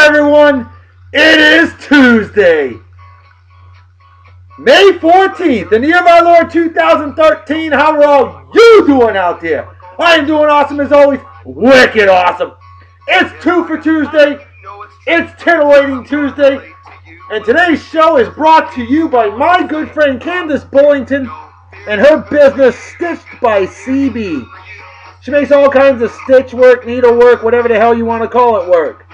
everyone. It is Tuesday, May 14th, in the year of our Lord 2013. How are all you doing out there? I am doing awesome as always. Wicked awesome. It's 2 for Tuesday. It's titillating Tuesday. And today's show is brought to you by my good friend Candace Bullington and her business Stitched by CB. She makes all kinds of stitch work, needlework, whatever the hell you want to call it work.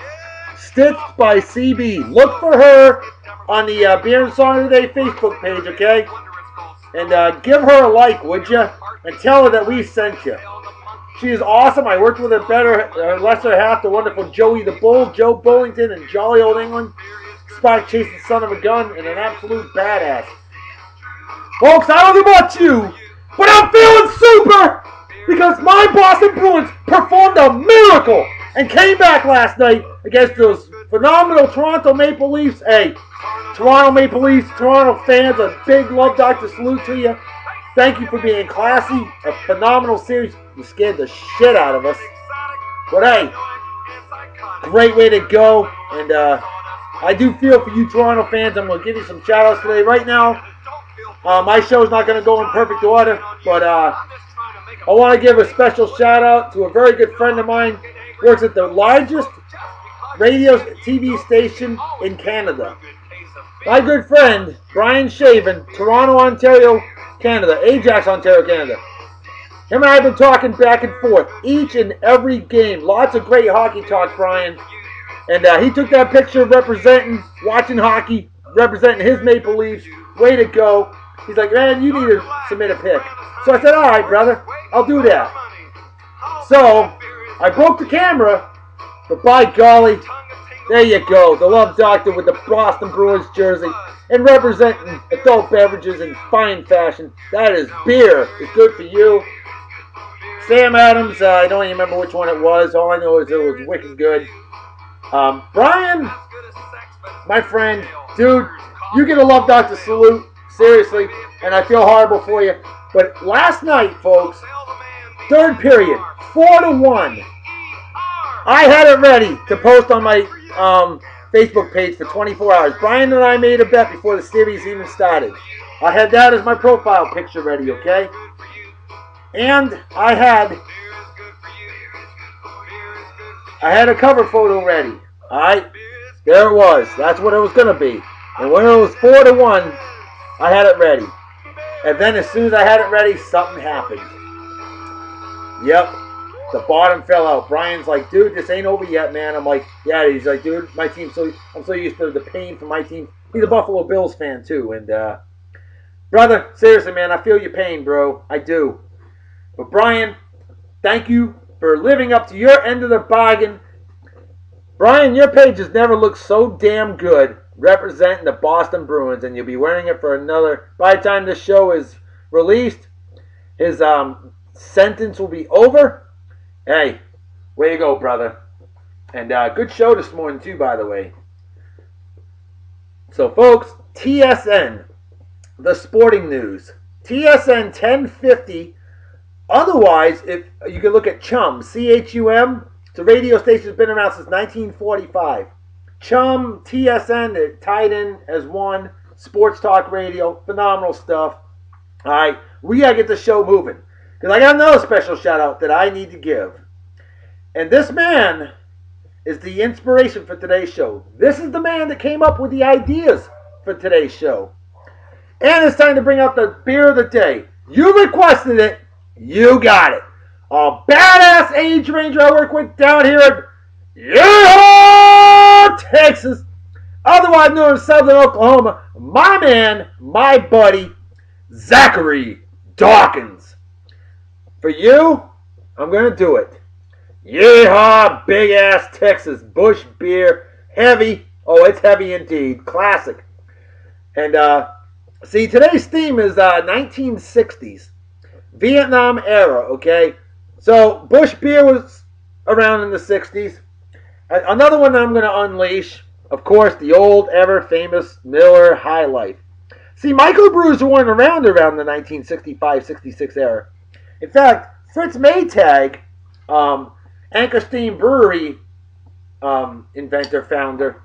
Stitched by CB. Look for her on the Beer and Song of the Day Facebook page, okay? And give her a like, would you? And tell her that we sent you. She is awesome. I worked with her lesser half, the wonderful Joey the Bull, Joe Bullington, and jolly old England. Spot chasing son of a gun and an absolute badass. Folks, I don't know about you, but I'm feeling super because my Boston Bruins performed a miracle and came back last night against those phenomenal Toronto Maple Leafs. Hey, Toronto Maple Leafs, Toronto fans, a big love doctor salute to you. Thank you for being classy. A phenomenal series. You scared the shit out of us. But hey, great way to go. And I do feel for you Toronto fans. I'm going to give you some shout outs today. Right now, my show's not going to go in perfect order. But I want to give a special shout out to a very good friend of mine. Works at the largest radio TV station in Canada. My good friend, Brian Shaven, Toronto, Ontario, Canada. Ajax, Ontario, Canada. Him and I have been talking back and forth each and every game. Lots of great hockey talk, Brian. And he took that picture representing, watching hockey, representing his Maple Leafs. Way to go. He's like, man, you need to submit a pic. So I said, all right, brother, I'll do that. So I broke the camera, but by golly, there you go. The Love Doctor with the Boston Bruins jersey and representing adult beverages in fine fashion. That is beer. It's good for you. Sam Adams, I don't even remember which one it was. All I know is it was wicked good. Brian, my friend, dude, you get a Love Doctor salute. Seriously, and I feel horrible for you. But last night, folks, third period, 4-1. I had it ready to post on my Facebook page for 24 hours. Brian and I made a bet before the series even started. I had that as my profile picture ready, okay? And I had a cover photo ready. Alright? There it was. That's what it was going to be. And when it was 4-1, I had it ready. And then as soon as I had it ready, something happened. Yep. The bottom fell out. Brian's like, dude, this ain't over yet, man. I'm like, yeah. He's like, dude, my team, I'm so used to the pain from my team. He's a Buffalo Bills fan, too. And, brother, seriously, man, I feel your pain, bro. I do. But, Brian, thank you for living up to your end of the bargain. Brian, your page has never looked so damn good representing the Boston Bruins, and you'll be wearing it for another, by the time this show is released, his sentence will be over. Hey, way to go, brother. And good show this morning, too, by the way. So, folks, TSN, the sporting news. TSN 1050. Otherwise, if you can look at CHUM, C-H-U-M. It's a radio station that's been around since 1945. CHUM, TSN, it tied in as one. Sports talk radio. Phenomenal stuff. All right, we got to get the show moving. Because I got another special shout out that I need to give. And this man is the inspiration for today's show. This is the man that came up with the ideas for today's show. And it's time to bring out the beer of the day. You requested it. You got it. A badass age ranger I work with down here at Texas, otherwise known as Southern Oklahoma. My man, my buddy, Zachery Dawkins. For you, I'm going to do it. Yeehaw, big ass Texas Busch beer. Heavy. Oh, it's heavy indeed. Classic. And, see, today's theme is 1960s. Vietnam era, okay? So, Busch beer was around in the 60s. Another one that I'm going to unleash, of course, the old, ever-famous Miller High Life. See, microbrews weren't around the 1965-66 era. In fact, Fritz Maytag, Anchor Steam Brewery, inventor, founder.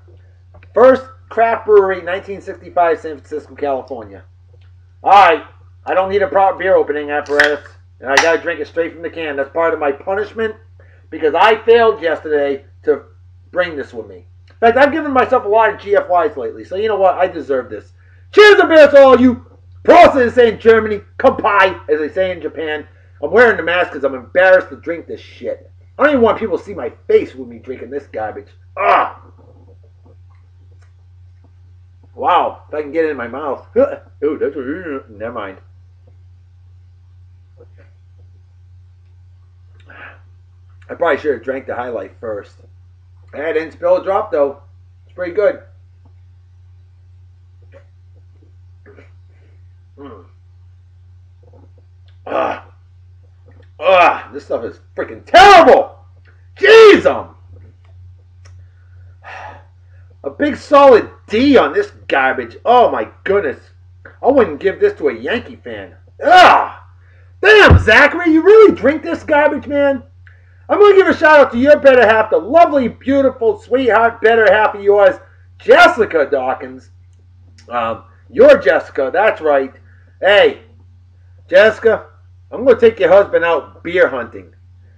First craft brewery, 1965, San Francisco, California. Alright, I don't need a proper beer opening apparatus, and I gotta drink it straight from the can. That's part of my punishment, because I failed yesterday to bring this with me. In fact, I've given myself a lot of GFYs lately, so you know what? I deserve this. Cheers and beers to all you. Prost, as they say in Germany. Kampai, as they say in Japan. I'm wearing the mask because I'm embarrassed to drink this shit. I don't even want people to see my face with me drinking this garbage. Ah! Wow, if I can get it in my mouth. Ooh, that's never mind. I probably should have drank the High Life first. I didn't spill a drop though. It's pretty good. This stuff is freaking terrible. Jeez, a big solid D on this garbage. Oh my goodness. I wouldn't give this to a Yankee fan. Damn, Zachery, you really drink this garbage, man? I'm going to give a shout out to your better half, the lovely, beautiful, sweetheart better half of yours, Jessica Dawkins. You're Jessica, that's right. Hey, Jessica, I'm going to take your husband out beer hunting.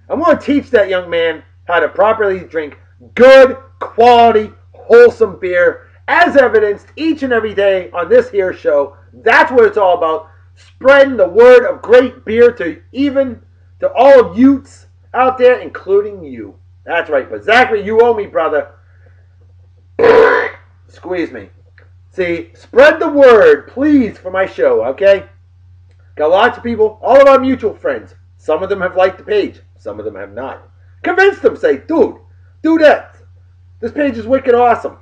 I'm going to teach that young man how to properly drink good, quality, wholesome beer, as evidenced each and every day on this here show. That's what it's all about. Spreading the word of great beer to all of youths out there, including you. That's right. But Zachery, you owe me, brother. Squeeze me. See, spread the word, please, for my show, okay? Got lots of people, all of our mutual friends. Some of them have liked the page. Some of them have not. Convince them, say, dude, do that. This page is wicked awesome.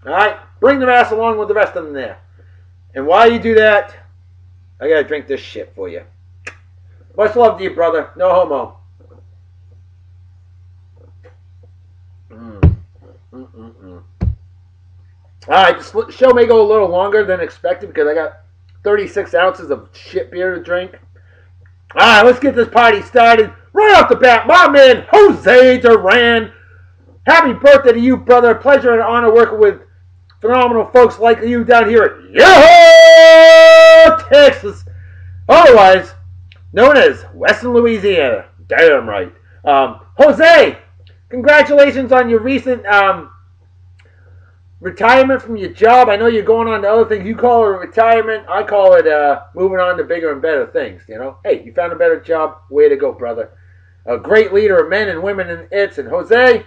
All right? Bring their ass along with the rest of them there. And while you do that, I got to drink this shit for you. Much love to you, brother. No homo. Alright, this show may go a little longer than expected because I got 36 ounces of shit beer to drink. Alright, let's get this party started. Right off the bat, my man, Jose Duran. Happy birthday to you, brother. Pleasure and honor working with phenomenal folks like you down here at Yahoo, Texas. Otherwise known as Western Louisiana. Damn right. Jose, congratulations on your recent retirement from your job. I know you're going on to other things. You call it a retirement. I call it moving on to bigger and better things, you know. Hey, you found a better job. Way to go, brother. A great leader of men and women in its. And Jose,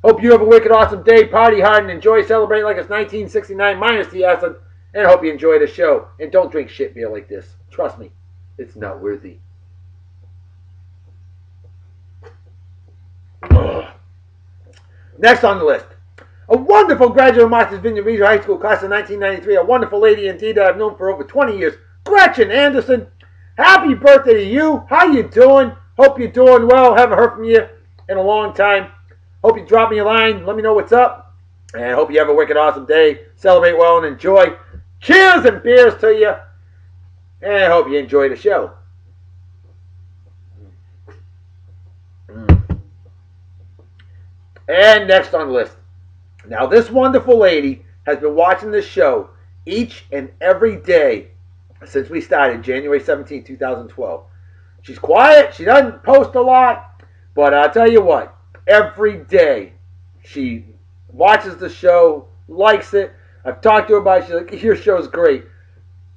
hope you have a wicked awesome day. Party hard and enjoy. Celebrate like it's 1969 minus the acid. And I hope you enjoy the show. And don't drink shit beer like this. Trust me, it's not worthy. Next on the list, a wonderful graduate of Martha's Vineyard Regional High School class of 1993. A wonderful lady indeed that I've known for over 20 years. Gretchen Anderson. Happy birthday to you. How you doing? Hope you're doing well. Haven't heard from you in a long time. Hope you drop me a line. Let me know what's up. And I hope you have a wicked awesome day. Celebrate well and enjoy. Cheers and beers to you. And I hope you enjoy the show. And next on the list. Now, this wonderful lady has been watching this show each and every day since we started, January 17, 2012. She's quiet. She doesn't post a lot. But I'll tell you what. Every day she watches the show, likes it. I've talked to her about it. She's like, your show's great.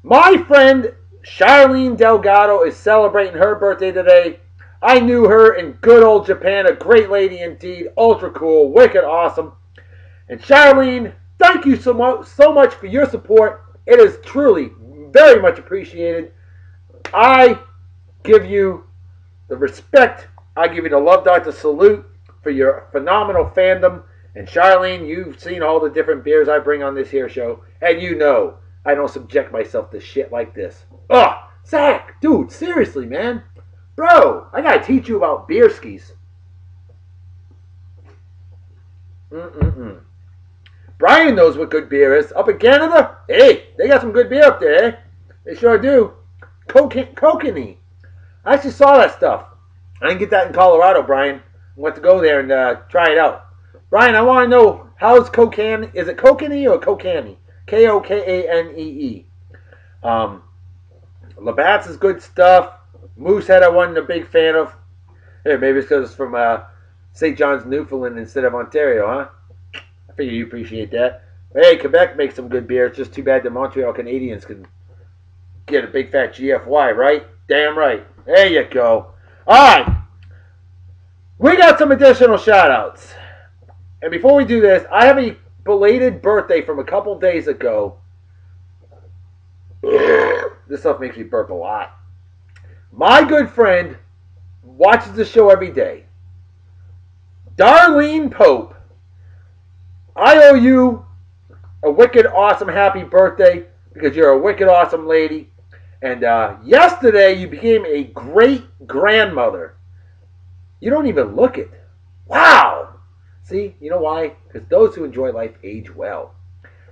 My friend Charlene Delgado is celebrating her birthday today. I knew her in good old Japan. A great lady indeed. Ultra cool. Wicked awesome. And Charlene, thank you so much for your support. It is truly very much appreciated. I give you the respect. I give you the love doctor salute for your phenomenal fandom. And Charlene, you've seen all the different beers I bring on this here show. And you know I don't subject myself to shit like this. Ugh, Zach, dude, seriously, man. Bro, I gotta teach you about beer skis. Brian knows what good beer is. Up in Canada, hey, they got some good beer up there, eh? They sure do. Kokanee. I actually saw that stuff. I didn't get that in Colorado, Brian. I went to go there and try it out. Brian, I want to know, how's Kokane? Is it Kokane or Kokane? Kokanee. Labatt's is good stuff. Moosehead I wasn't a big fan of. Hey, maybe it's because it's from St. John's, Newfoundland instead of Ontario, huh? I figure you appreciate that. But hey, Quebec makes some good beer. It's just too bad the Montreal Canadiens can get a big fat GFY, right? Damn right. There you go. Alright. We got some additional shout-outs. And before we do this, I have a belated birthday from a couple days ago. This stuff makes me burp a lot. My good friend watches the show every day. Darlene Pope. I owe you a wicked awesome happy birthday because you're a wicked awesome lady. And yesterday you became a great grandmother. You don't even look it. Wow. See, you know why? Because those who enjoy life age well.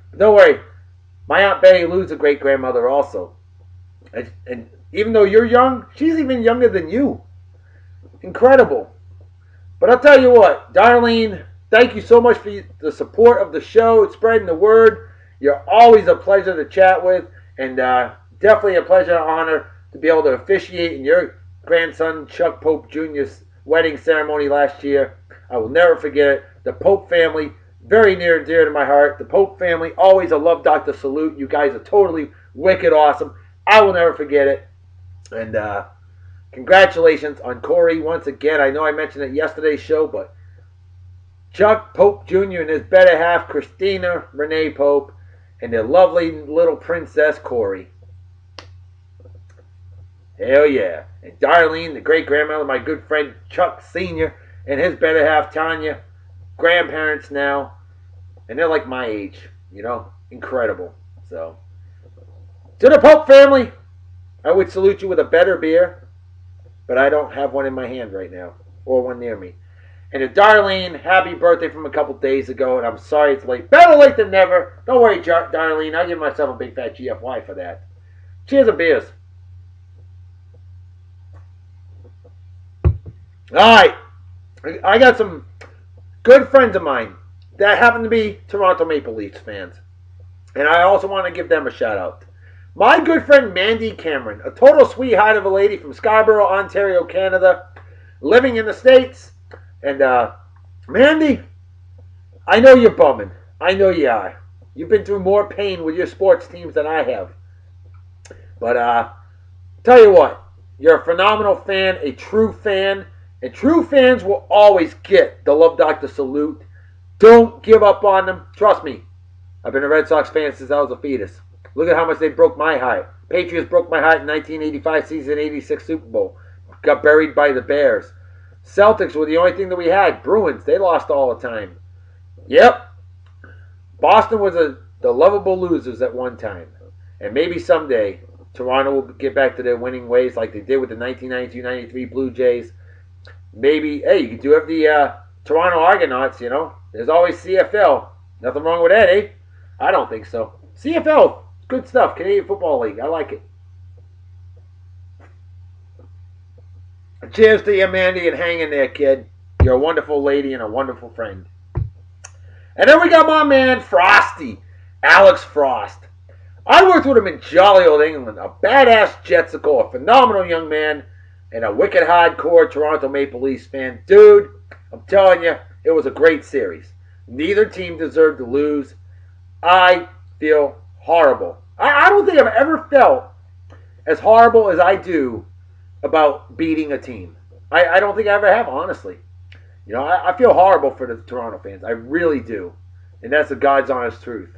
But don't worry. My Aunt Betty Lou's a great grandmother also. And even though you're young, she's even younger than you. Incredible. But I'll tell you what, Darlene, thank you so much for the support of the show, spreading the word. You're always a pleasure to chat with, and definitely a pleasure and honor to be able to officiate in your grandson Chuck Pope Jr.'s wedding ceremony last year. I will never forget it. The Pope family, very near and dear to my heart. The Pope family, always a love doctor salute. You guys are totally wicked awesome. I will never forget it. And congratulations on Corey once again. I know I mentioned it yesterday's show, but Chuck Pope Jr. and his better half, Christina Renee Pope, and their lovely little princess, Corey. Hell yeah. And Darlene, the great-grandmother, my good friend Chuck Sr., and his better half, Tanya, grandparents now, and they're like my age, you know, incredible. So, to the Pope family, I would salute you with a better beer, but I don't have one in my hand right now, or one near me. And to Darlene, happy birthday from a couple days ago, and I'm sorry it's late. Better late than never. Don't worry, Darlene, I'll give myself a big fat GFY for that. Cheers and beers. Alright, I got some good friends of mine that happen to be Toronto Maple Leafs fans. And I also want to give them a shout out. My good friend Mandy Cameron, a total sweetheart of a lady from Scarborough, Ontario, Canada, living in the States. And Mandy, I know you're bumming. I know you are. You've been through more pain with your sports teams than I have. But tell you what, you're a phenomenal fan, a true fan. And true fans will always get the Love Doctor salute. Don't give up on them. Trust me. I've been a Red Sox fan since I was a fetus. Look at how much they broke my heart. Patriots broke my heart in 1985 season, 86 Super Bowl. Got buried by the Bears. Celtics were the only thing that we had. Bruins, they lost all the time. Yep. Boston was the lovable losers at one time. And maybe someday Toronto will get back to their winning ways like they did with the 1992-93 Blue Jays. Maybe, hey, you could do have the Toronto Argonauts, you know. There's always CFL. Nothing wrong with that, eh? I don't think so. CFL, good stuff. Canadian Football League. I like it. Cheers to you, Mandy, and hang in there, kid. You're a wonderful lady and a wonderful friend. And then we got my man, Frosty. Alex Frost. I worked with him in jolly old England. A badass jetsicle, a phenomenal young man, and a wicked hardcore Toronto Maple Leafs fan. Dude, I'm telling you, it was a great series. Neither team deserved to lose. I feel horrible. I don't think I've ever felt as horrible as I do about beating a team. I don't think I ever have, honestly. You know, I feel horrible for the Toronto fans. I really do. And that's the God's honest truth.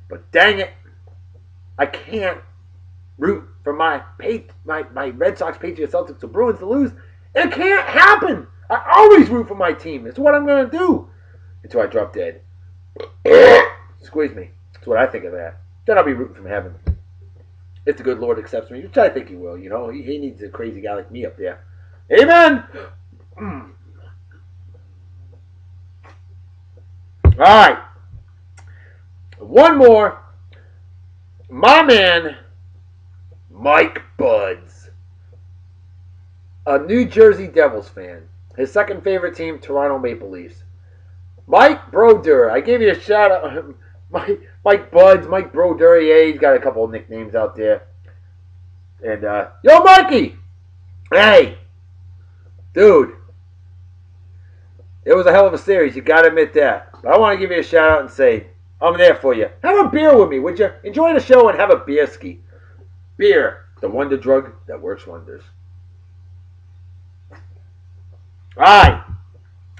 But dang it, I can't root for my Red Sox, Patriots, Celtics, or Bruins to lose. It can't happen. I always root for my team. It's what I'm going to do until I drop dead. Squeeze me. That's what I think of that. Then I'll be rooting from heaven. If the good Lord accepts me, which I think he will, you know. He needs a crazy guy like me up there. Amen! Alright. One more. My man, Mike Buds. A New Jersey Devils fan. His second favorite team, Toronto Maple Leafs. Mike Broder. I gave you a shout out. Mike Buds, Mike Broder. Yeah, he's got a couple of nicknames out there. And, yo, Mikey! Hey! Dude. It was a hell of a series. You gotta admit that. But I want to give you a shout out and say, I'm there for you. Have a beer with me, would you? Enjoy the show and have a beer ski. Beer, the wonder drug that works wonders. Alright.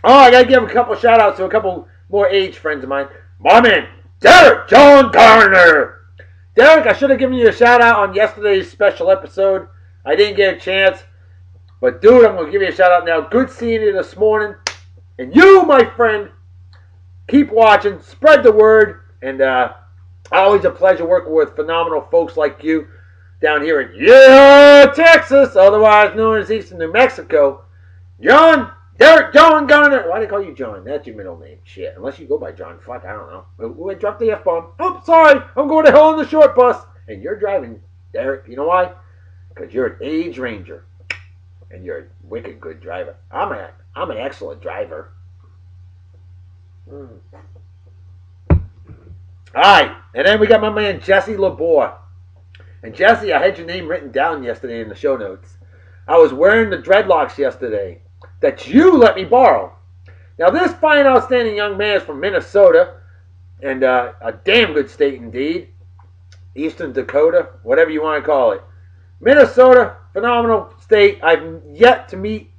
Oh, I gotta give a couple shout outs to a couple more age friends of mine. My man, Derek John Garner. Derek, I should have given you a shout out on yesterday's special episode. I didn't get a chance. But dude, I'm going to give you a shout out now. Good seeing you this morning. And you, my friend, keep watching. Spread the word. And always a pleasure working with phenomenal folks like you down here in Texas, otherwise known as Eastern New Mexico. Derek John Garner. Why do they call you John? That's your middle name. Shit. Unless you go by John. Fuck, I don't know. We dropped the F-bomb. Oh, sorry. I'm going to hell on the short bus. And you're driving, Derek. You know why? Because you're an age ranger. And you're a wicked good driver. I'm an excellent driver. Alright. And then we got my man Jesse Labor. And Jesse, I had your name written down yesterday in the show notes. I was wearing the dreadlocks yesterday that you let me borrow. Now, this fine, outstanding young man is from Minnesota, and a damn good state indeed. Eastern Dakota, whatever you want to call it. Minnesota, phenomenal state. I've yet to meet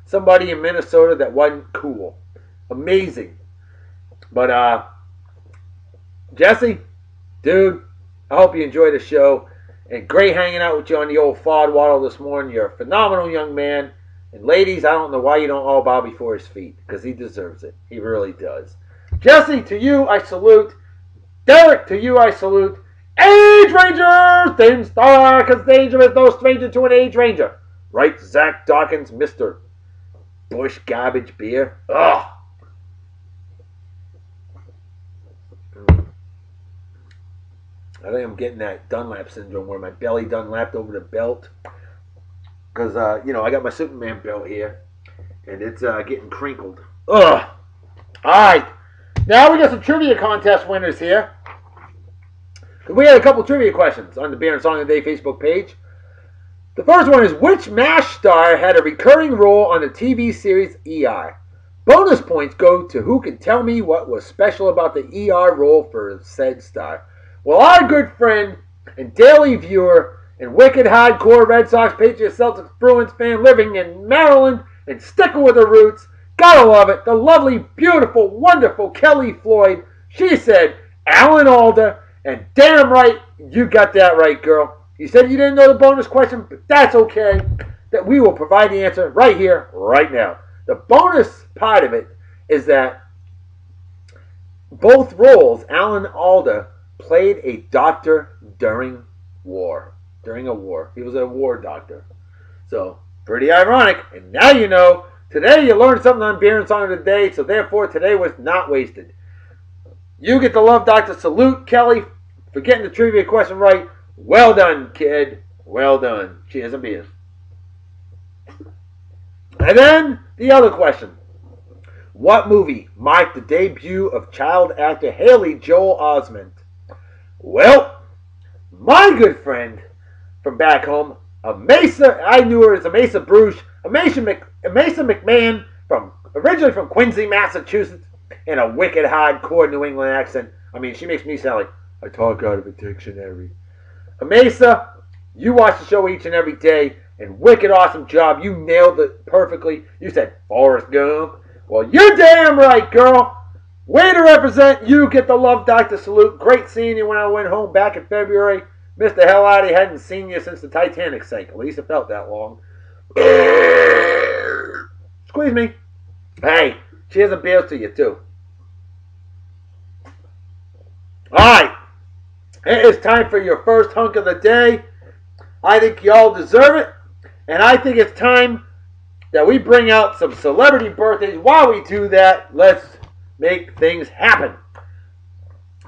somebody in Minnesota that wasn't cool. Amazing. But, Jesse, dude, I hope you enjoy the show. And great hanging out with you on the old Fod Waddle this morning. You're a phenomenal young man. And ladies, I don't know why you don't all bow before his feet, because he deserves it. He really does. Jesse, to you, I salute. Derek, to you, I salute. Age Rangers! Thin Star, because danger is no stranger to an Age Ranger. Right, Zach Dawkins, Mr. Busch Garbage Beer. Ugh. I think I'm getting that Dunlap syndrome where my belly Dunlapped over the belt. Because, I got my Superman belt here. And it's getting crinkled. Ugh. Alright. Now we got some trivia contest winners here. We had a couple trivia questions on the Beer and Song of the Day Facebook page. The first one is, which MASH star had a recurring role on the TV series ER? Bonus points go to who can tell me what was special about the ER role for said star. Well, our good friend and daily viewer and wicked hardcore Red Sox, Patriots, Celtics, Bruins fan living in Maryland and sticking with her roots, gotta love it, the lovely, beautiful, wonderful Kellie Floyd. She said Alan Alda, and damn right you got that right, girl. You said you didn't know the bonus question, but that's okay. That we will provide the answer right here, right now. The bonus part of it is that both roles, Alan Alda played a doctor during a war. He was a war doctor. So, pretty ironic. And now you know, today you learned something on Beer and Song of the Day, so therefore today was not wasted. You get the love doctor salute, Kellie, for getting the trivia question right. Well done, kid. Well done. Cheers and beers. And then, the other question. What movie marked the debut of child actor Haley Joel Osment? Well, my good friend from back home, Amasa, I knew her as Amasa Bruce, Amasa McMahon, originally from Quincy, Massachusetts, and a wicked hardcore New England accent. I mean, she makes me sound like I talk out of a dictionary. Amasa, you watch the show each and every day, and wicked awesome job. You nailed it perfectly. You said Forrest Gump. Well, you're damn right, girl. Way to represent. You get the love doctor salute. Great seeing you when I went home back in February. Missed the hell out of you. Hadn't seen you since the Titanic sank. At least it felt that long. Squeeze me. Hey, cheers and beers to you, too. Alright. It is time for your first hunk of the day. I think you all deserve it. And I think it's time that we bring out some celebrity birthdays. While we do that, let's make things happen.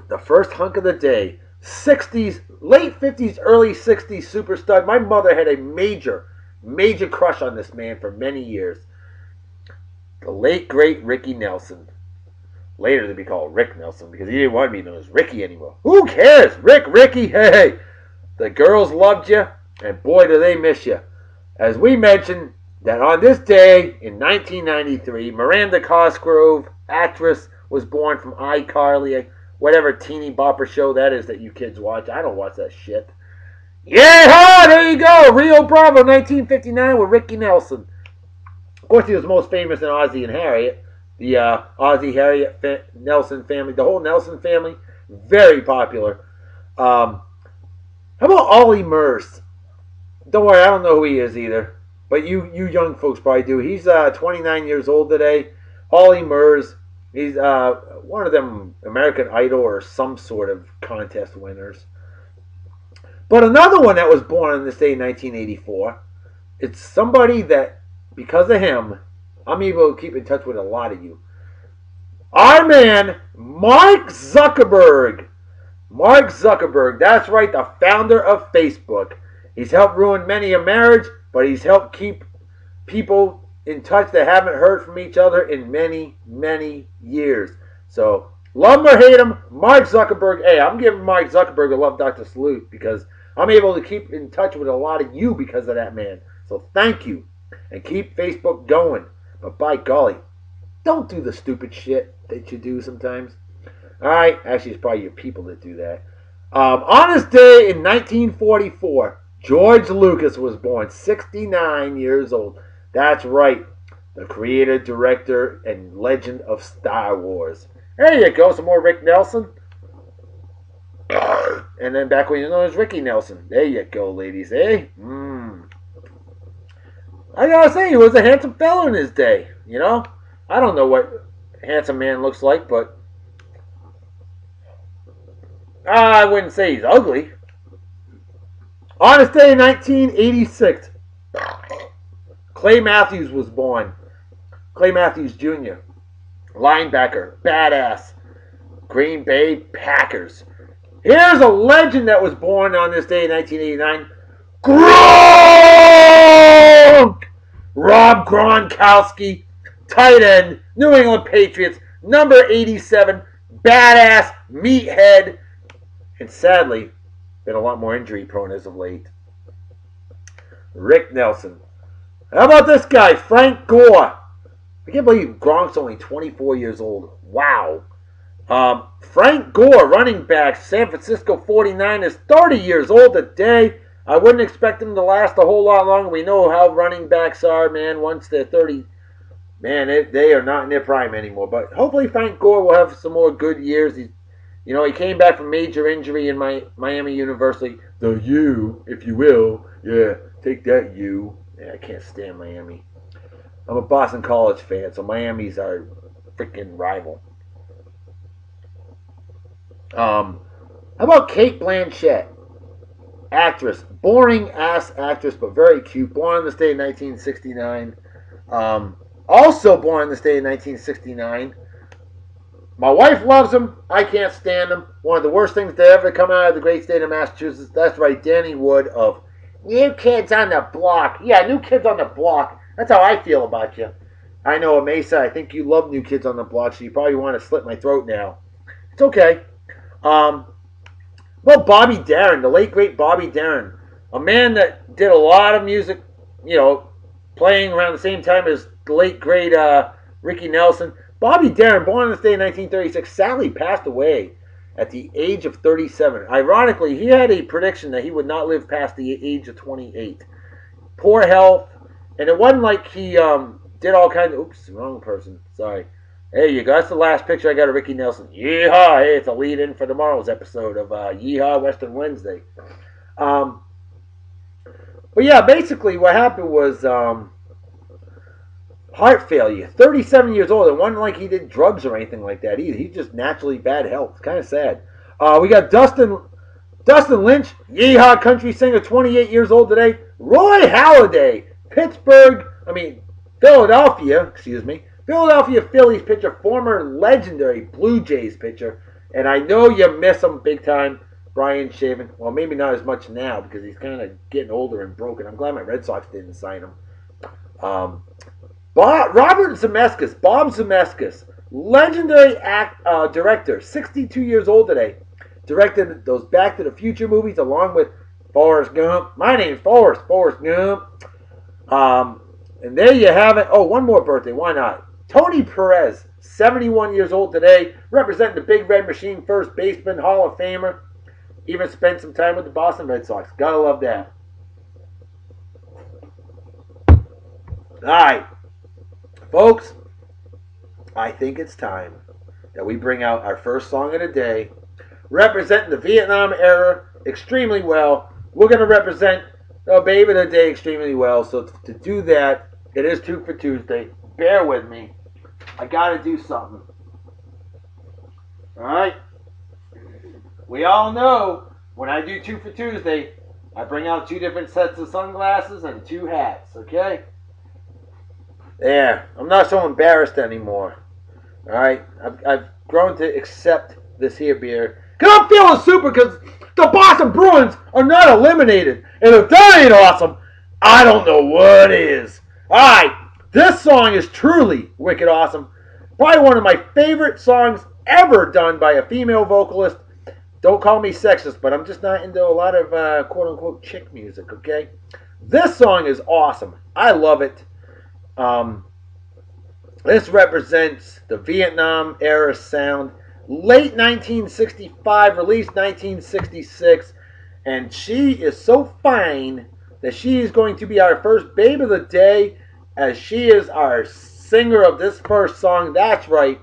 The first hunk of the day. 60s, late 50s, early 60s superstar. My mother had a major crush on this man for many years. The late, great Ricky Nelson. Later to be called Rick Nelson because he didn't want to be known as Ricky anymore. Who cares? Ricky, hey. The girls loved you, and boy, do they miss you. As we mentioned, that on this day in 1993, Miranda Cosgrove, actress, was born from iCarly, whatever teeny bopper show that is that you kids watch. I don't watch that shit. Yeah, there you go. Rio Bravo, 1959 with Ricky Nelson. Of course, he was most famous in Ozzie and Harriet. The Ozzie, Harriet, Nelson family, the whole Nelson family, very popular. How about Ollie Murs? Don't worry, I don't know who he is either. But you young folks probably do. He's 29 years old today. Ollie Murs. He's one of them American Idol or some sort of contest winners. But another one that was born on this day in 1984, it's somebody that, because of him, I'm able to keep in touch with a lot of you. Our man, Mark Zuckerberg. Mark Zuckerberg, that's right, the founder of Facebook. He's helped ruin many a marriage, but he's helped keep people in touch that haven't heard from each other in many, many years. So, love him or hate him, Mark Zuckerberg. Hey, I'm giving Mark Zuckerberg a Love Doctor salute because I'm able to keep in touch with a lot of you because of that man. So, thank you. And keep Facebook going. But by golly, don't do the stupid shit that you do sometimes. Alright, actually it's probably your people that do that. On this day in 1944, George Lucas was born, 69 years old. That's right, the creator, director, and legend of Star Wars. There you go, some more Rick Nelson. And then back when you know as Ricky Nelson. There you go, ladies, eh? I gotta say, he was a handsome fellow in his day, you know? I don't know what a handsome man looks like, but I wouldn't say he's ugly. On this day in 1986, Clay Matthews was born. Clay Matthews Jr., linebacker, badass, Green Bay Packers. Here's a legend that was born on this day in 1989. Gronk! Rob Gronkowski, tight end, New England Patriots, number 87, badass, meathead, and sadly, been a lot more injury prone as of late. Rick Nelson. How about this guy, Frank Gore? I can't believe Gronk's only 24 years old. Wow. Frank Gore, running back, San Francisco 49ers, 30 years old today. I wouldn't expect him to last a whole lot longer. We know how running backs are, man. Once they're 30, man, they are not in their prime anymore. But hopefully Frank Gore will have some more good years. He came back from major injury in Miami University. The U, if you will. Yeah, take that U. Yeah, I can't stand Miami. I'm a Boston College fan, so Miami's our freaking rival. How about Cate Blanchett? Actress. Boring ass actress, but very cute. Born on this day in 1969. Also born on this day in 1969. My wife loves him. I can't stand him. One of the worst things to ever come out of the great state of Massachusetts. That's right, Danny Wood of New Kids on the Block. Yeah, New Kids on the Block. That's how I feel about you. I know, Amasa, I think you love New Kids on the Block, so you probably want to slit my throat now. It's okay. Well, Bobby Darin, the late great Bobby Darin, a man that did a lot of music, playing around the same time as the late great Ricky Nelson. Bobby Darin, born on this day in 1936, sadly passed away at the age of 37. Ironically, he had a prediction that he would not live past the age of 28. Poor health, and it wasn't like he did all kinds of... Oops, wrong person. Sorry. There you go. That's the last picture I got of Ricky Nelson. Yeehaw! Hey, it's a lead-in for tomorrow's episode of Yeehaw Western Wednesday. But yeah, basically what happened was heart failure. 37 years old. It wasn't like he did drugs or anything like that either. He's just naturally bad health. It's kind of sad. We got Dustin Lynch, Yeehaw country singer, 28 years old today. Roy Halladay, Philadelphia Phillies pitcher, former legendary Blue Jays pitcher, and I know you miss him big time, Brian Shaven. Well, maybe not as much now because he's kind of getting older and broken. I'm glad my Red Sox didn't sign him. Bob Zemeckis, legendary director, 62 years old today. Directed those Back to the Future movies along with Forrest Gump. My name's Forrest Gump. And there you have it. Oh, one more birthday. Why not? Tony Perez, 71 years old today, representing the Big Red Machine, first baseman, Hall of Famer. Even spent some time with the Boston Red Sox. Gotta love that. Alright, folks, I think it's time that we bring out our first song of the day, representing the Vietnam era extremely well. We're going to represent the Babe of the Day extremely well. So to do that, it is 2 for Tuesday. Bear with me. I got to do something. Alright? We all know when I do 2 for Tuesday, I bring out 2 different sets of sunglasses and 2 hats. Okay? There. I'm not so embarrassed anymore. Alright? I've grown to accept this here beer. Because I'm feeling super because the Boston Bruins are not eliminated. And if that ain't awesome, I don't know what is. Alright. This song is truly wicked awesome. Probably one of my favorite songs ever done by a female vocalist. Don't call me sexist, but I'm just not into a lot of quote-unquote chick music, okay? This song is awesome. I love it. This represents the Vietnam era sound. Late 1965, released 1966. And she is so fine that she is going to be our first Babe of the Day, as she is our singer of this first song. That's right.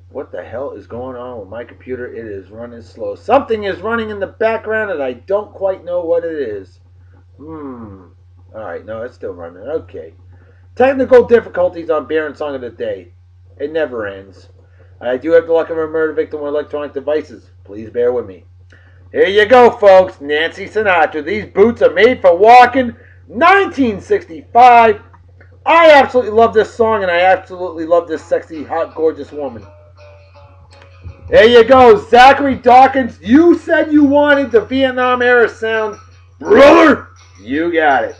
What the hell is going on with my computer? It is running slow. Something is running in the background and I don't quite know what it is. Alright, no, it's still running. Okay. Technical difficulties on Beer and Song of the Day. It never ends. I do have the luck of a murder victim with electronic devices. Please bear with me. Here you go, folks. Nancy Sinatra. These boots are made for walking. 1965. I absolutely love this song, and I absolutely love this sexy, hot, gorgeous woman. There you go. Zachery Dawkins. You said you wanted the Vietnam era sound. Brother, you got it.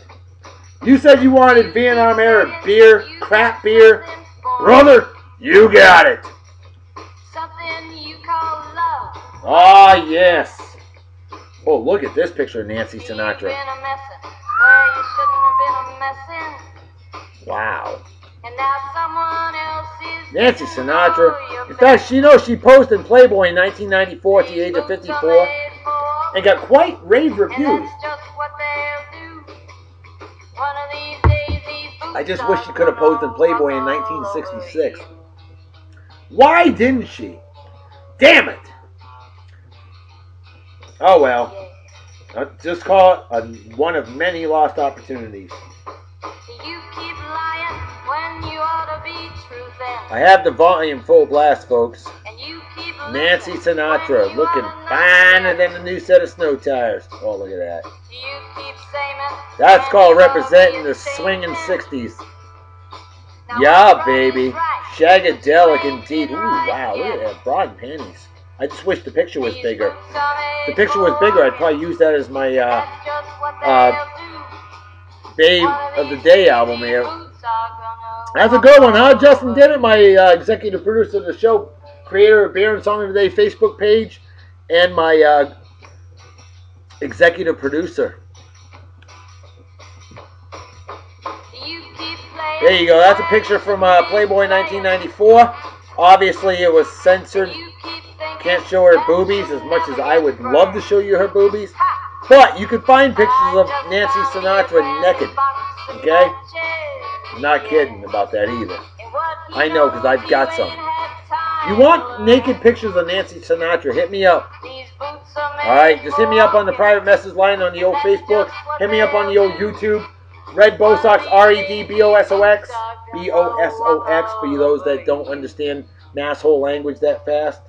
You said you wanted Vietnam era beer, crap beer. Brother, you got it. Something you call love. Ah, yes. Oh, look at this picture of Nancy Sinatra. Wow. And now someone else is Nancy Sinatra. In fact, she posed in Playboy in 1994 at the age of 54 and got quite rave reviews. I just wish she could have posed in Playboy in 1966. Why didn't she? Damn it! Oh well. Just call it one of many lost opportunities. You keep lying when you ought to be truthing. I have the volume full blast, folks. And you keep Nancy Sinatra, looking finer than a new set of snow tires. Oh, look at that. You keep saying That's called representing the swinging 60s. Yeah, baby. Shagadelic indeed. Ooh, wow, look at that. Broad panties. I just wish the picture was bigger. If the picture was bigger, I'd probably use that as my Babe of the Day album here. That's a good one, huh? Justin did it, my executive producer of the show, creator of Beer and Song of the Day Facebook page, and my executive producer. There you go. That's a picture from Playboy 1994. Obviously, it was censored. Can't show her boobies as much as I would love to show you her boobies. But you can find pictures of Nancy Sinatra naked. Okay? I'm not kidding about that either. I know, because I've got some. If you want naked pictures of Nancy Sinatra, hit me up. Alright, just hit me up on the private message line on the old Facebook. Hit me up on the old YouTube. Red Bosox, REDBOSOX. BOSOX for those that don't understand masshole language that fast.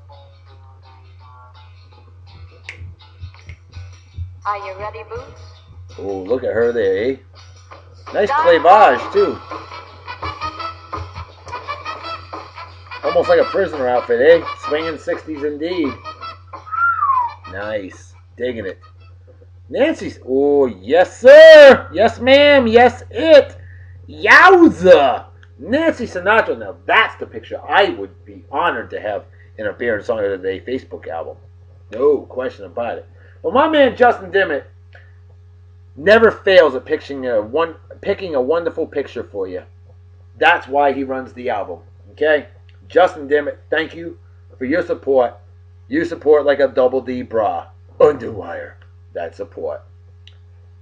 Are you ready, Boots? Oh, look at her there, eh? Nice clavage, too. Almost like a prisoner outfit, eh? Swinging 60s indeed. Nice. Digging it. Nancy's. Oh, yes, sir. Yes, ma'am. Yes, it. Yowza. Nancy Sinatra, now that's the picture I would be honored to have in a Beer and Song of the Day Facebook album. No question about it. Well, my man Justin Dimmitt never fails at picking a wonderful picture for you. That's why he runs the album. Okay? Justin Dimmitt, thank you for your support. You support like a double D bra. Underwire. That support.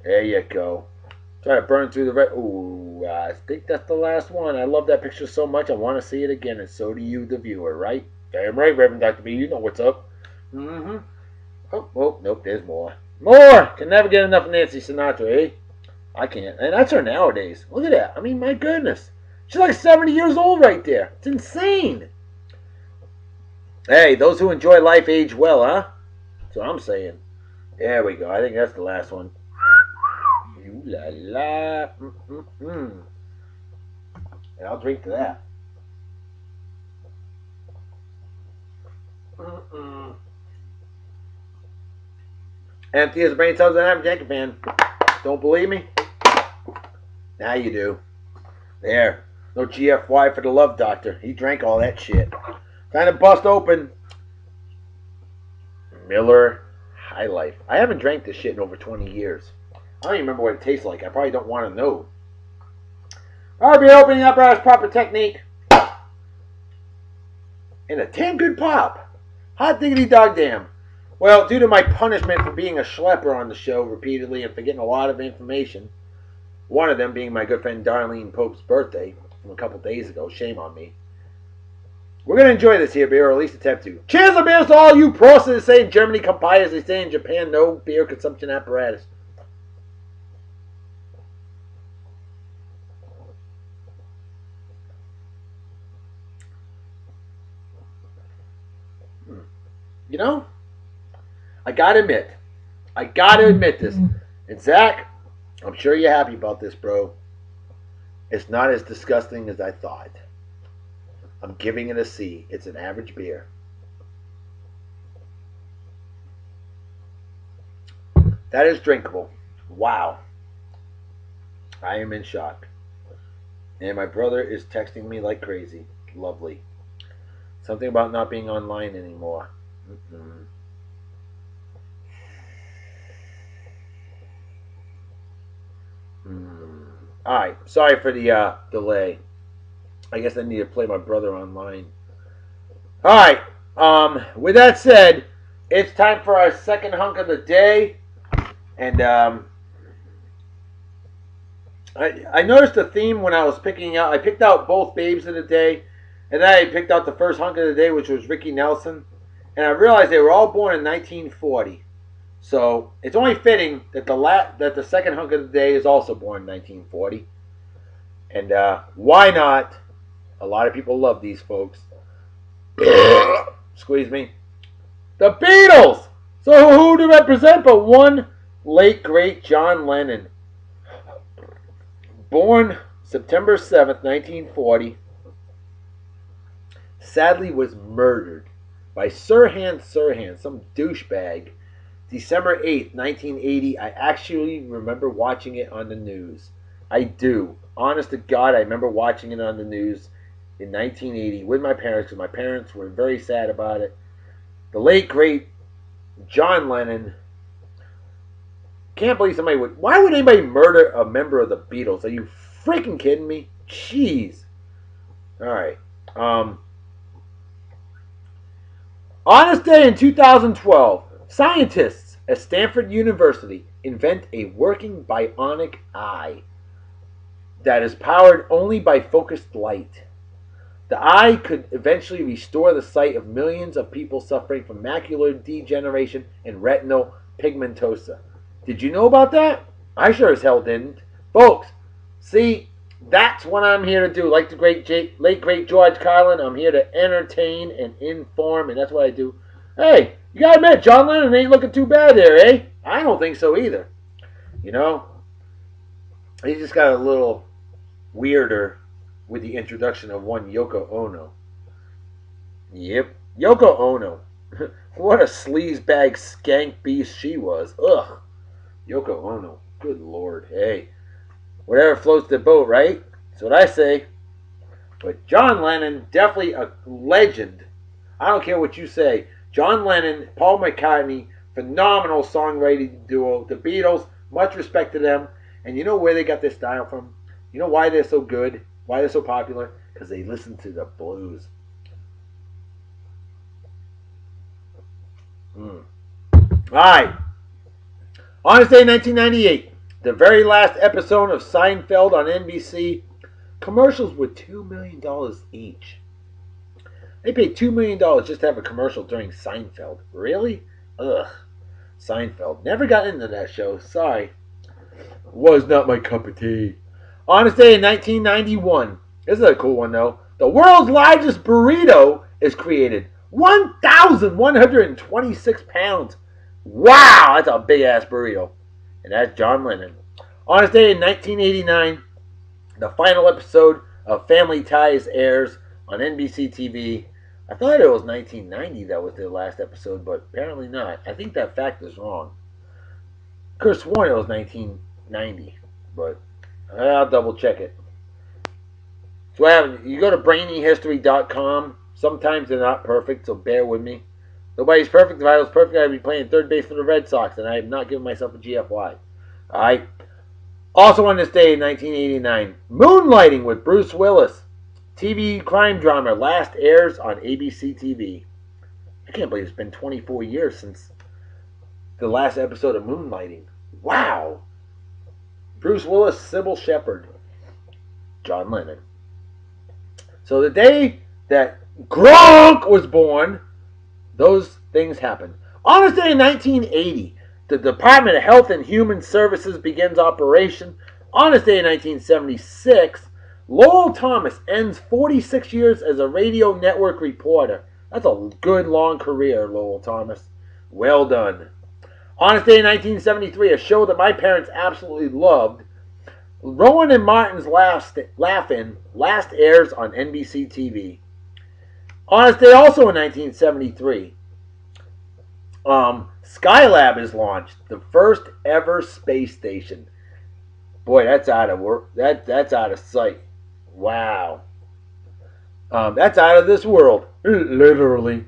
There you go. Try to burn through the red. Ooh, I think that's the last one. I love that picture so much, I want to see it again, and so do you, the viewer, right? Damn right, Reverend Dr. B. You know what's up. Mm-hmm. Oh, nope, there's more. More! Can never get enough of Nancy Sinatra, eh? I can't. And that's her nowadays. Look at that. I mean, my goodness. She's like 70 years old right there. It's insane. Hey, those who enjoy life age well, huh? That's what I'm saying. There we go. I think that's the last one. Ooh la la. And I'll drink to that. Empty as a brain cells and I'm a Jenkins fan. Don't believe me? Now you do. There. No GFY for the love doctor. He drank all that shit. Kind of bust open Miller High Life. I haven't drank this shit in over 20 years. I don't even remember what it tastes like. I probably don't want to know. RB opening up our proper technique. And a damn good pop. Hot diggity dog damn. Well, due to my punishment for being a schlepper on the show repeatedly and forgetting a lot of information, one of them being my good friend Darlene Pope's birthday from a couple days ago. Shame on me. We're going to enjoy this here beer, or at least attempt to. Cheers to beers to all you pros that say in Germany, compay as they say in Japan, no beer consumption apparatus. You know, I gotta admit this. And Zach, I'm sure you're happy about this, bro. It's not as disgusting as I thought. I'm giving it a C. It's an average beer. That is drinkable. Wow. I am in shock. And my brother is texting me like crazy. Lovely. Something about not being online anymore. Alright, sorry for the delay. I guess I need to play my brother online. Alright, with that said, it's time for our second hunk of the day. And I noticed a theme when I was picking out. I picked out both babes of the day, and then I picked out the first hunk of the day, which was Ricky Nelson. And I realized they were all born in 1940. So it's only fitting that the second hunk of the day is also born in 1940. And why not? A lot of people love these folks. Squeeze me. The Beatles! So who to represent but one late great John Lennon. Born September 7th, 1940. Sadly was murdered by Sirhan Sirhan, some douchebag. December 8th, 1980. I actually remember watching it on the news. I do. Honest to God, I remember watching it on the news in 1980 with my parents, because my parents were very sad about it. The late, great John Lennon. Can't believe somebody would... Why would anybody murder a member of the Beatles? Are you freaking kidding me? Jeez. Alright. On this day in 2012, scientists at Stanford University invent a working bionic eye that is powered only by focused light. The eye could eventually restore the sight of millions of people suffering from macular degeneration and retinal pigmentosa. Did you know about that? I sure as hell didn't. Folks, see, that's what I'm here to do. Like the late great George Carlin, I'm here to entertain and inform, and that's what I do. Hey, you gotta admit, John Lennon ain't looking too bad there, eh? I don't think so either. You know, he just got a little weirder with the introduction of one Yoko Ono. Yep, Yoko Ono. What a sleazebag skank beast she was. Ugh. Yoko Ono. Good Lord. Hey, whatever floats the boat, right? That's what I say. But John Lennon, definitely a legend. I don't care what you say. John Lennon, Paul McCartney, phenomenal songwriting duo. The Beatles, much respect to them. And you know where they got their style from? You know why they're so good? Why they're so popular? Because they listen to the blues. Alright. On this day in 1998, the very last episode of Seinfeld on NBC, commercials were $2 million each. They paid $2 million just to have a commercial during Seinfeld. Really? Ugh. Seinfeld. Never got into that show. Sorry. Was not my cup of tea. On this day in 1991, this is a cool one though. The world's largest burrito is created. 1,126 pounds. Wow, that's a big ass burrito. And that's John Lennon. On this day in 1989, the final episode of Family Ties airs on NBC TV. I thought it was 1990 that was their last episode, but apparently not. I think that fact is wrong. I could have sworn it was 1990, but I'll double check it. So what happened? You go to brainyhistory.com. Sometimes they're not perfect, so bear with me. Nobody's perfect. If I was perfect, I'd be playing third base for the Red Sox, and I have not given myself a GFY. Alright. Also on this day in 1989, Moonlighting with Bruce Willis. TV crime drama last airs on ABC TV. I can't believe it's been 24 years since the last episode of Moonlighting. Wow. Bruce Willis, Sybil Shepherd, John Lennon. So the day that Gronk was born, those things happened. On this day in 1980, the Department of Health and Human Services begins operation. On this day in 1976, Lowell Thomas ends 46 years as a radio network reporter. That's a good long career, Lowell Thomas. Well done. On this day in 1973, a show that my parents absolutely loved, Rowan and Martin's Laugh-In, last airs on NBC TV. On this day also in 1973, Skylab is launched, the first ever space station. Boy, that's out of work. That's out of sight. Wow. That's out of this world, literally.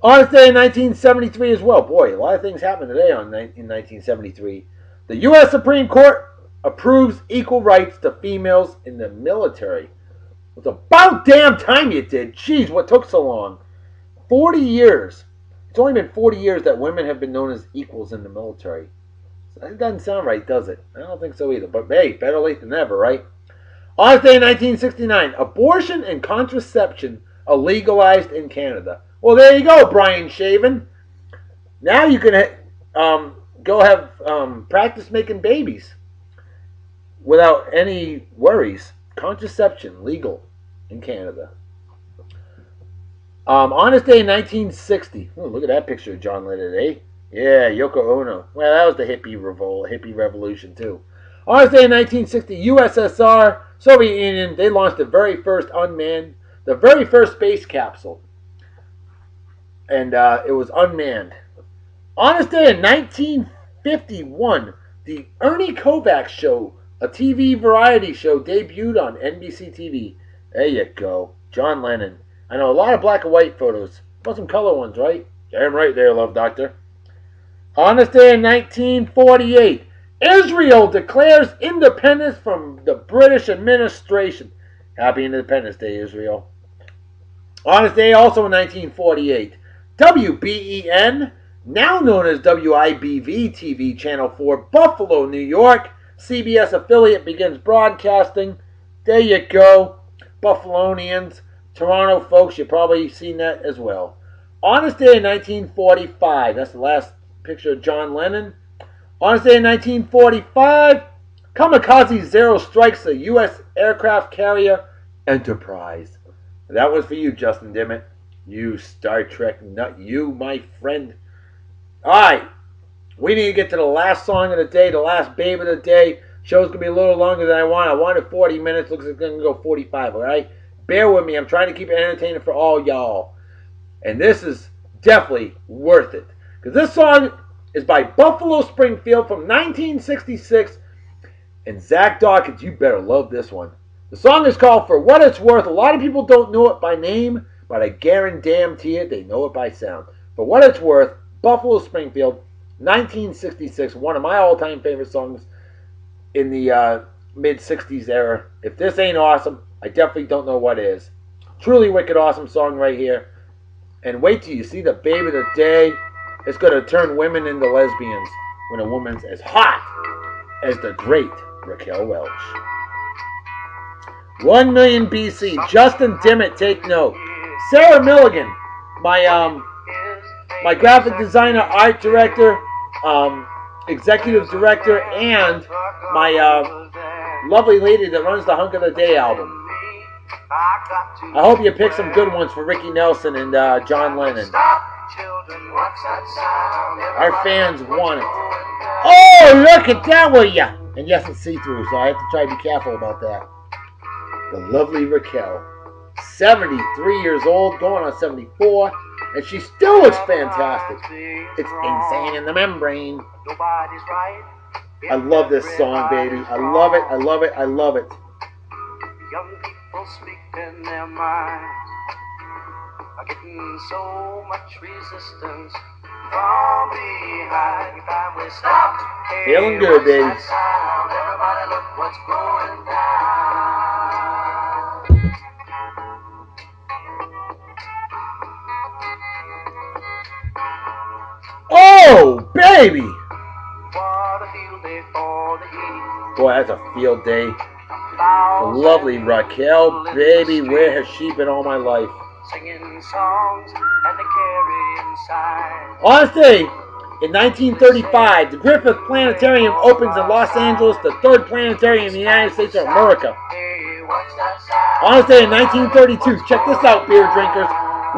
On this day in 1973 as well. Boy, a lot of things happened today in 1973. The U.S. Supreme Court approves equal rights to females in the military. It's about damn time you did. Jeez, what took so long? 40 years. It's only been 40 years that women have been known as equals in the military. So that doesn't sound right, does it? I don't think so either. But hey, better late than never, right? On this day in 1969, abortion and contraception are legalized in Canada. Well, there you go, Brian Shaven. Now you can go have practice making babies without any worries. Contraception legal in Canada. On this day in 1960, oh, look at that picture of John Lennon, eh? Yeah, Yoko Ono. Well, that was the hippie revolution too. On this day in 1960, USSR, Soviet Union, they launched the very first space capsule. And it was unmanned. On this day in 1951, the Ernie Kovacs Show, a TV variety show, debuted on NBC TV. There you go. John Lennon. I know a lot of black and white photos. But some color ones, right? Damn right there, Love Doctor. On this day in 1948, Israel declares independence from the British administration. Happy Independence Day, Israel. On this day, also in 1948, WBEN, now known as WIBV TV Channel 4, Buffalo, New York, CBS affiliate, begins broadcasting. There you go. Buffalonians, Toronto folks, you've probably seen that as well. On this day in 1945, that's the last picture of John Lennon. On this day in 1945, Kamikaze Zero strikes the U.S. aircraft carrier Enterprise. That was for you, Justin Dimmitt. You Star Trek nut. You, my friend. Alright. We need to get to the last song of the day, the last babe of the day. Show's going to be a little longer than I want. I wanted 40 minutes. Looks like it's going to go 45, alright? Bear with me. I'm trying to keep it entertaining for all y'all. And this is definitely worth it. Because this song is by Buffalo Springfield from 1966. And Zach Dawkins, you better love this one. The song is called For What It's Worth. A lot of people don't know it by name, but I guarantee it, they know it by sound. For What It's Worth, Buffalo Springfield, 1966, one of my all-time favorite songs in the mid-60s era. If this ain't awesome, I definitely don't know what is. Truly wicked awesome song right here. And wait till you see the babe of the day. It's going to turn women into lesbians when a woman's as hot as the great Raquel Welch. 1 million BC. Justin Dimmitt, take note. Sarah Milligan, my graphic designer, art director, executive director, and my lovely lady that runs the Hunk of the Day album. I hope you pick some good ones for Ricky Nelson and John Lennon. Our fans want it. Oh, look at that, will ya? And yes, it's see-through, so I have to try to be careful about that. The lovely Raquel, 73 years old, going on 74, and she still looks fantastic. It's Insane in the Membrane. I love this song, baby. I love it, I love it, I love it. Young people speak in their minds, are getting so much resistance from behind. Family stop. Feeling good, baby. Everybody look what's going down. Oh, baby! What a field day for the heat. Boy, that's a field day. The lovely Raquel, baby, where has she been all my life? Singing songs and the carry inside. On this day, in 1935, the Griffith Planetarium opens in Los Angeles, the third planetarium in the United States of America. On this day in 1932, check this out, beer drinkers.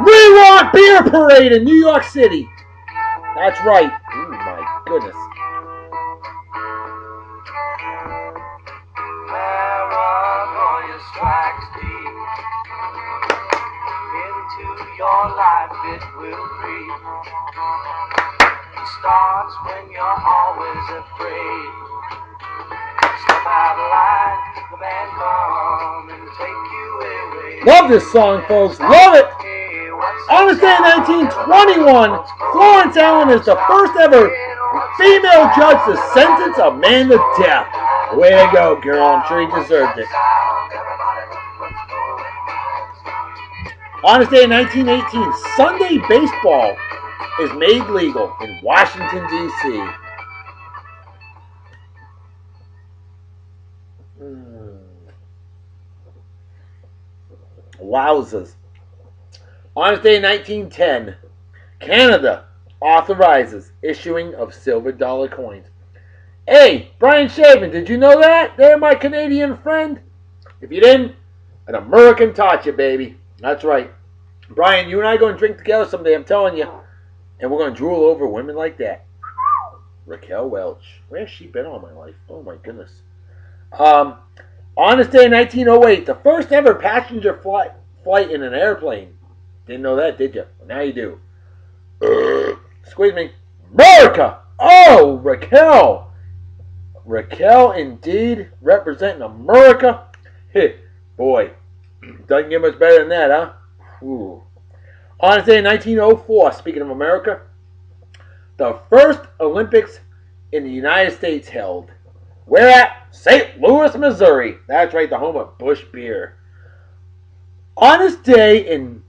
We Want Beer Parade in New York City. That's right. Oh my goodness. Paranoia strikes deep into your life, it will creep. It starts when you're always afraid. Step out of line, the man come and take you away. Love this song, folks. Love it. On this day in 1921, Florence Allen is the first ever female judge to sentence a man to death. Way to go, girl. I'm sure he deserved it. On this day in 1918, Sunday baseball is made legal in Washington, D.C. Wowzers. On this day in 1910, Canada authorizes issuing of silver dollar coins. Hey, Brian Shaven, did you know that? There, my Canadian friend. If you didn't, an American taught you, baby. That's right. Brian, you and I are going to drink together someday, I'm telling you. And we're going to drool over women like that. Raquel Welch. Where's she been all my life? Oh, my goodness. On this day in 1908, the first ever passenger flight in an airplane. Didn't know that, did you? Well, now you do. Squeeze me. America! Oh, Raquel! Raquel, indeed, representing America. Boy, doesn't get much better than that, huh? Ooh. On this day in 1904, speaking of America, the first Olympics in the United States held. Where at? St. Louis, Missouri. That's right, the home of Busch beer. On this day in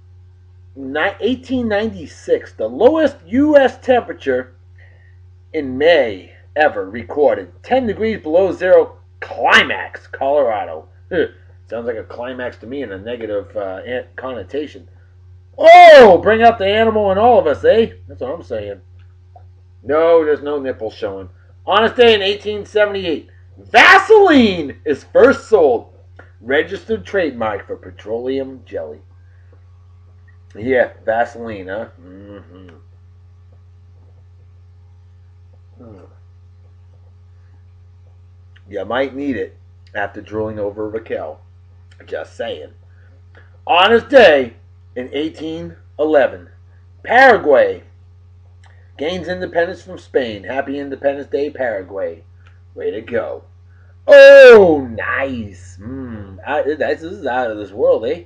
1896, the lowest U.S. temperature in May ever recorded. 10 degrees below zero, Climax, Colorado. Sounds like a climax to me in a negative connotation. Oh, bring out the animal in all of us, eh? That's what I'm saying. No, there's no nipples showing. On this day in 1878, Vaseline is first sold. Registered trademark for petroleum jelly. Yeah, Vaseline, huh? Mm-hmm. You might need it after drooling over Raquel. Just saying. On this day in 1811, Paraguay gains independence from Spain. Happy Independence Day, Paraguay. Way to go. Oh, nice. This is out of this world, eh?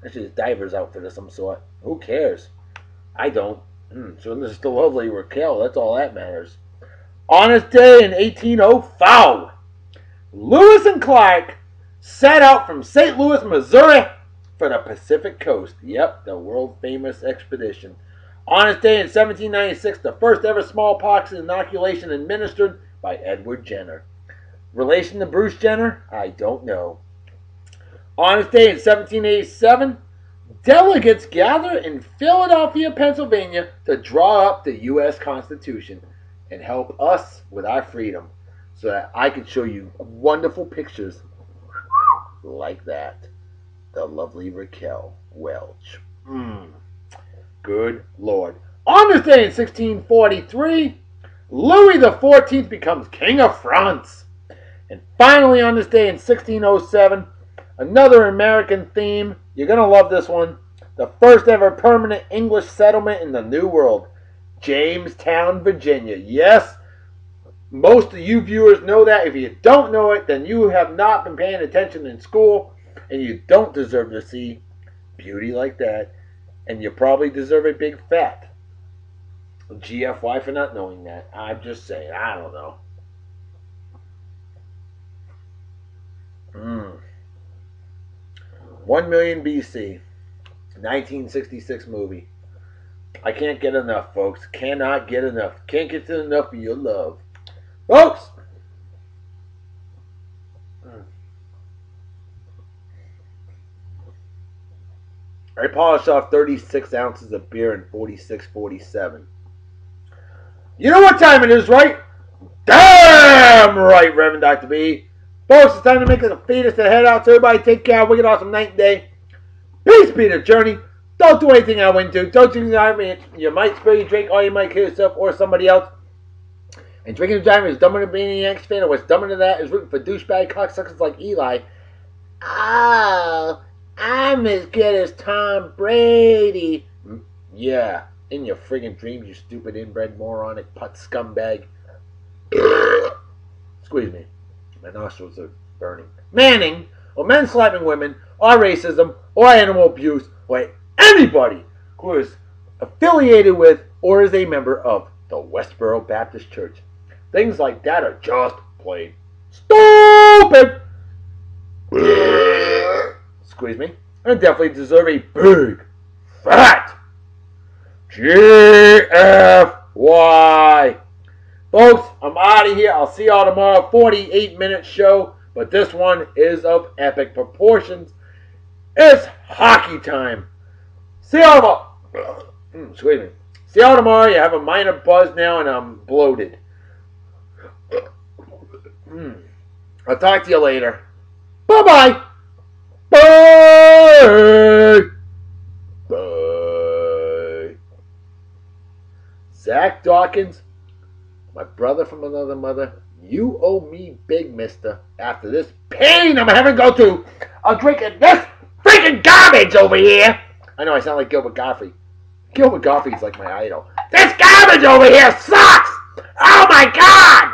That's just diver's outfit of some sort. Who cares? I don't. So this is the lovely Raquel. That's all that matters. On this day in 1805, Lewis and Clark set out from St. Louis, Missouri for the Pacific Coast. Yep, the world-famous expedition. On this day in 1796, the first ever smallpox inoculation administered by Edward Jenner. Relation to Bruce Jenner? I don't know. On this day in 1787, delegates gather in Philadelphia, Pennsylvania to draw up the U.S. Constitution and help us with our freedom so that I can show you wonderful pictures like that. The lovely Raquel Welch. Good Lord. On this day in 1643, Louis XIV becomes King of France. And finally on this day in 1607, another American theme. You're going to love this one. The first ever permanent English settlement in the New World. Jamestown, Virginia. Yes, most of you viewers know that. If you don't know it, then you have not been paying attention in school. And you don't deserve to see beauty like that. And you probably deserve a big fat GFY for not knowing that. I'm just saying. I don't know. 1 million BC. 1966 movie. I can't get enough, folks. Cannot get enough. Can't get enough of your love. Folks! I polished off 36 ounces of beer in 46.47. You know what time it is, right? Damn right, Reverend Dr. B. Folks, it's time to make it a fetus to head out. So everybody take care. Wicked awesome night and day. Peace be the journey. Don't do anything I wouldn't do. Don't do anything I mean. You might spill your drink or you might kill yourself or somebody else. And drinking and driving is dumber than being a Yankees fan. And what's dumber than that is rooting for douchebag cocksuckers like Eli. Oh, I'm as good as Tom Brady. Yeah, in your friggin' dreams, you stupid inbred moronic putt scumbag. Excuse me. My nostrils are burning. Manning, or men slapping women, or racism, or animal abuse, or anybody who is affiliated with or is a member of the Westboro Baptist Church. Things like that are just plain stupid. Excuse me. And definitely deserve a big, fat GFY. Folks, I'm out of here. I'll see y'all tomorrow. 48-minute show. But this one is of epic proportions. It's hockey time. See y'all tomorrow. Excuse me. See y'all tomorrow. You have a minor buzz now and I'm bloated. I'll talk to you later. Bye-bye. Bye. Bye. Zach Dawkins, my brother from another mother, you owe me big, mister. After this pain I'm having to go through, I'm drinking this freaking garbage over here. I know I sound like Gilbert Gottfried. Gilbert Gottfried's like my idol. This garbage over here sucks! Oh my God!